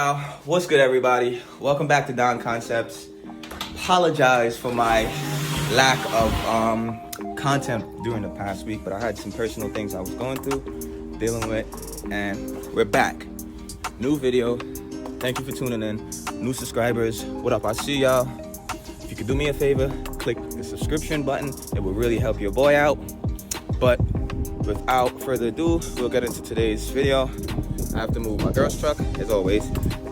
Now, what's good, everybody? Welcome back to Don Concepts. Apologize for my lack of content during the past week, but I had some personal things I was going through, dealing with, and we're back. New video. Thank you for tuning in. New subscribers, what up? I see y'all. If you could do me a favor, click the subscription button. It will really help your boy out. But without further ado, we'll get into today's video. I have to move my girl's truck, as always,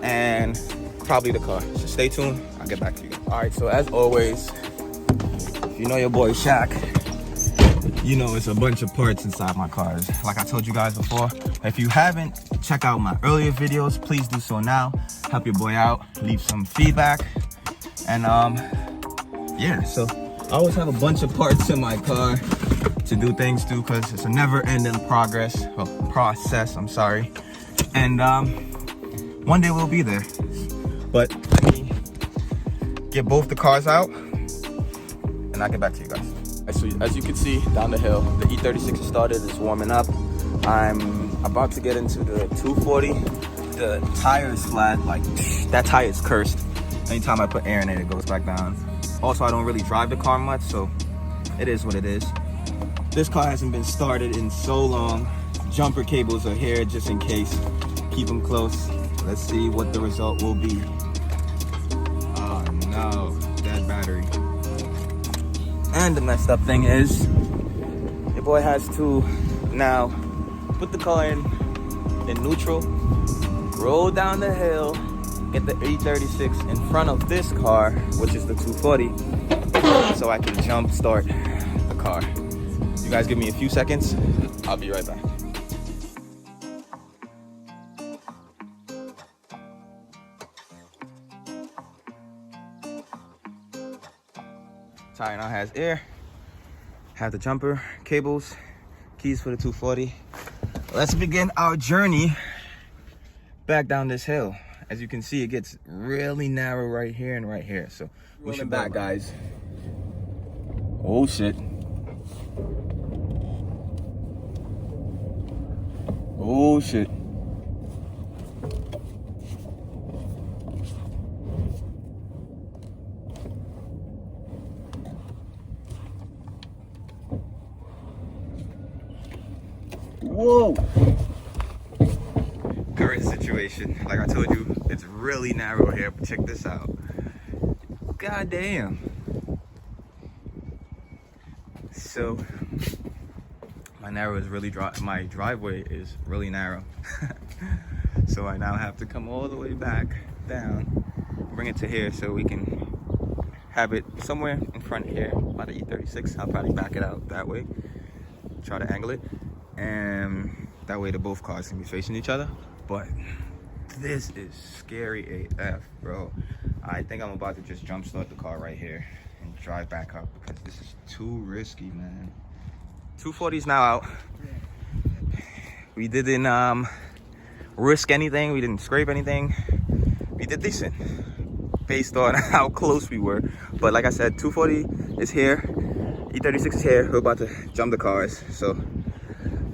and probably the car. So stay tuned. I'll get back to you. All right, so as always, if you know your boy Shaq, you know it's a bunch of parts inside my cars. Like I told you guys before, if you haven't, check out my earlier videos. Please do so now. Help your boy out. Leave some feedback. And yeah, so I always have a bunch of parts in my car to do things to, because it's a never-ending process. I'm sorry. And one day we'll be there. But let me get both the cars out and I'll get back to you guys. So as you can see down the hill, the E36 is started, it's warming up. I'm about to get into the 240. The tire is flat, like that tire is cursed. Anytime I put air in it, it goes back down. Also, I don't really drive the car much, so it is what it is. This car hasn't been started in so long. Jumper cables are here just in case. Keep them close. Let's see what the result will be. Oh no, dead battery. And the messed up thing is, your boy has to now put the car in neutral, roll down the hill, get the E36 in front of this car, which is the 240, so I can jump start the car. You guys give me a few seconds, I'll be right back. Tire now has air, have the jumper, cables, keys for the 240. Let's begin our journey back down this hill. As you can see, it gets really narrow right here and right here. So we should back, guys. Oh shit. Oh shit. Whoa. Current situation, like I told you, it's really narrow here, but check this out. God damn. So my driveway is really narrow. So I now have to come all the way back down, bring it to here so we can have it somewhere in front here by the E36. I'll probably back it out that way, try to angle it, and that way the both cars can be facing each other. But this is scary AF, bro. I think I'm about to just jump start the car right here and drive back up, because this is too risky, man. 240 is now out. We didn't risk anything. We didn't scrape anything. We did decent based on how close we were. But like I said, 240 is here. E36 is here. We're about to jump the cars. So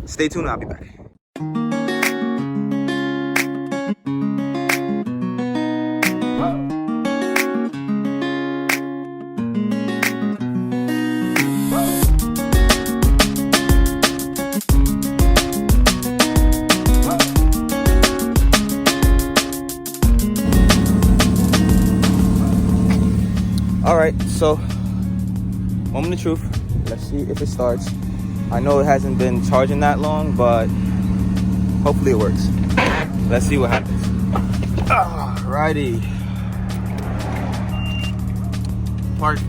stay tuned. I'll be back. All right, so moment of truth. Let's see if it starts. I know it hasn't been charging that long, but hopefully it works. Let's see what happens. Alrighty. Part.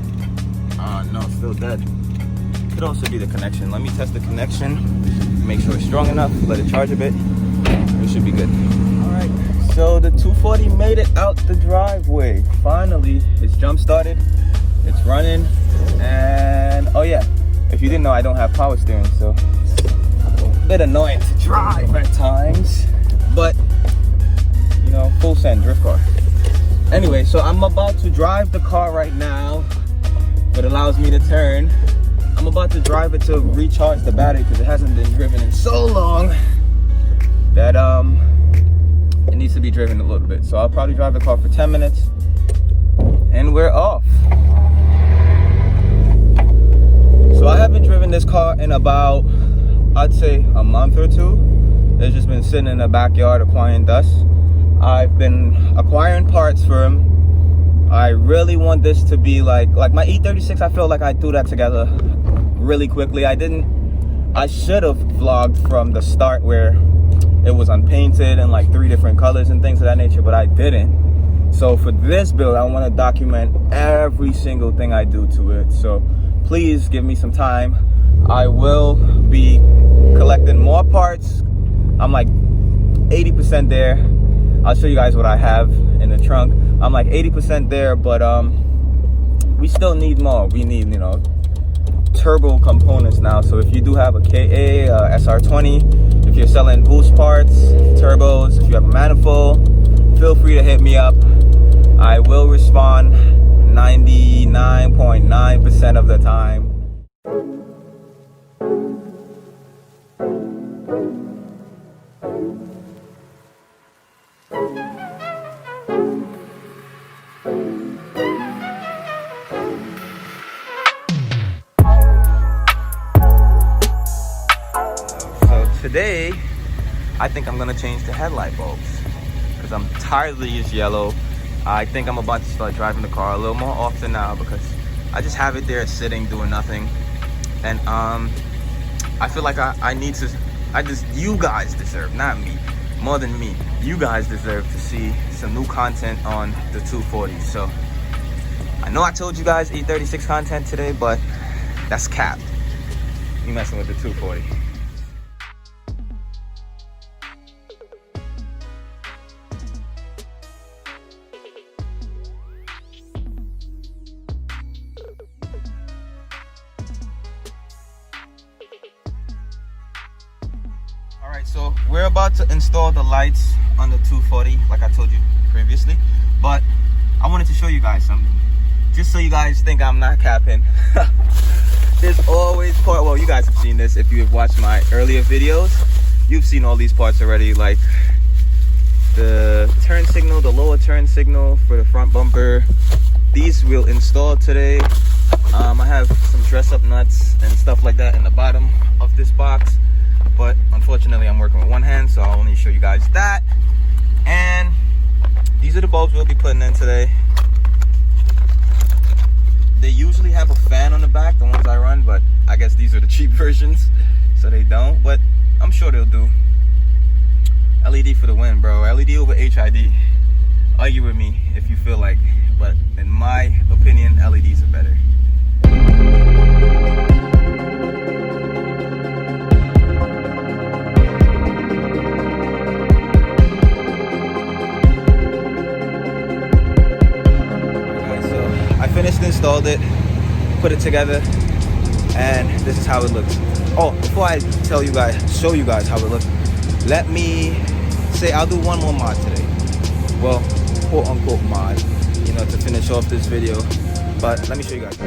No, it's still dead. Could also be the connection. Let me test the connection. Make sure it's strong enough. Let it charge a bit. It should be good. All right. So the 240 made it out the driveway. Finally, it's jump started. It's running. And oh yeah, if you didn't know, I don't have power steering, so it's a bit annoying to drive at times. But you know, full send drift car. Anyway, so I'm about to drive the car right now. It allows me to turn. I'm about to drive it to recharge the battery because it hasn't been driven in so long that it needs to be driven a little bit. So I'll probably drive the car for 10 minutes and we're off. So I haven't driven this car in about, I'd say, a month or two. It's just been sitting in the backyard acquiring dust. I've been acquiring parts for him. I really want this to be like my E36. I feel like I threw that together really quickly. I should have vlogged from the start where it was unpainted and like 3 different colors and things of that nature, but I didn't. So for this build, I want to document every single thing I do to it. So please give me some time. I will be collecting more parts. I'm like 80% there. I'll show you guys what I have in the trunk. I'm like 80% there, but we still need more. We need, you know, turbo components now. So if you do have a KA, SR20, if you're selling boost parts, turbos, if you have a manifold, feel free to hit me up. I will respond 99.9% of the time. Today, I think I'm gonna change the headlight bulbs because I'm tired of these yellow. I think I'm about to start driving the car a little more often now because I just have it there sitting doing nothing. And I feel like you guys deserve, not me, more than me, you guys deserve to see some new content on the 240. So I know I told you guys E36 content today, but that's capped. You messing with the 240. Alright, so we're about to install the lights on the 240 like I told you previously, but I wanted to show you guys something just so you guys think I'm not capping. There's always part, well, you guys have seen this if you have watched my earlier videos. You've seen all these parts already, like the turn signal, the lower turn signal for the front bumper. These we'll install today. I have some dress up nuts and stuff like that in the bottom of this box, but unfortunately I'm working with one hand, so I'll only show you guys that. And these are the bulbs we'll be putting in today. They usually have a fan on the back, the ones I run, but I guess these are the cheap versions, so they don't, but I'm sure they'll do. LED for the win, bro. LED over HID. Argue with me if you feel like, but in my opinion, LEDs are better. Installed it, put it together, and this is how it looks. Oh, before I show you guys how it looks, let me say I'll do one more mod today. Well, quote unquote mod, you know, to finish off this video. But let me show you guys.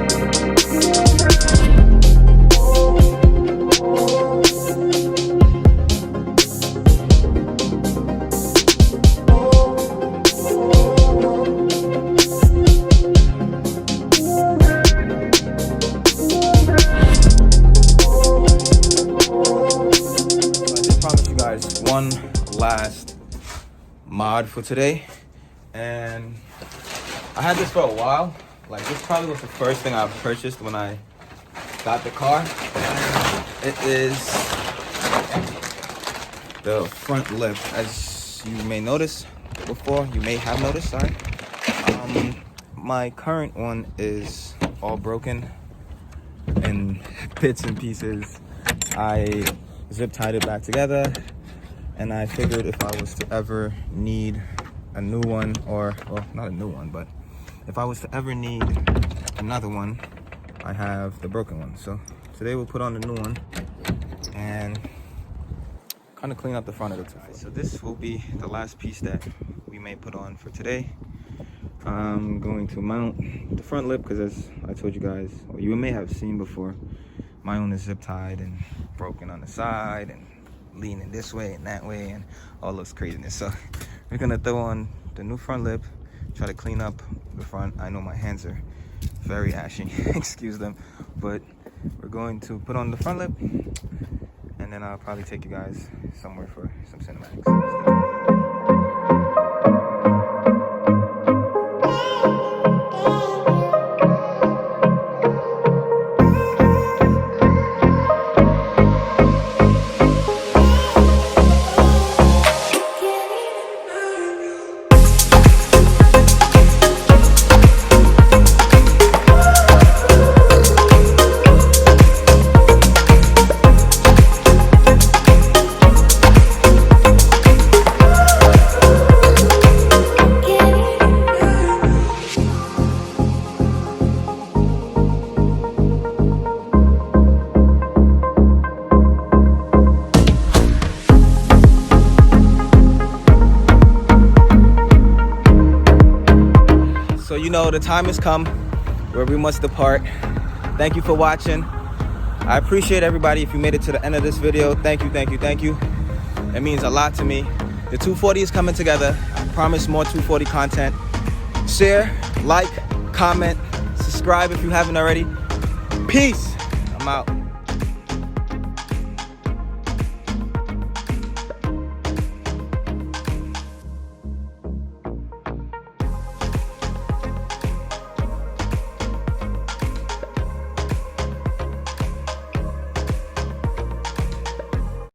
One last mod for today, and I had this for a while. Like, this probably was the first thing I purchased when I got the car. It is the front lip, as you may notice before. You may have noticed, sorry. My current one is all broken in bits and pieces. I zip tied it back together, and I figured if I was to ever need a new one, or, well, not a new one, but if I was to ever need another one, I have the broken one. So today we'll put on the new one and kind of clean up the front of the 240. So this will be the last piece that we may put on for today. I'm going to mount the front lip because, as I told you guys, or you may have seen before, my own is zip tied and broken on the side and leaning this way and that way and all those craziness. So We're gonna throw on the new front lip, try to clean up the front. I know my hands are very ashy, excuse them, but we're going to put on the front lip, and then I'll probably take you guys somewhere for some cinematics. So you know the time has come where we must depart. Thank you for watching. I appreciate everybody. If you made it to the end of this video, thank you, thank you, thank you. It means a lot to me. The 240 is coming together. I promise more 240 content. Share, like, comment, subscribe if you haven't already. Peace. I'm out.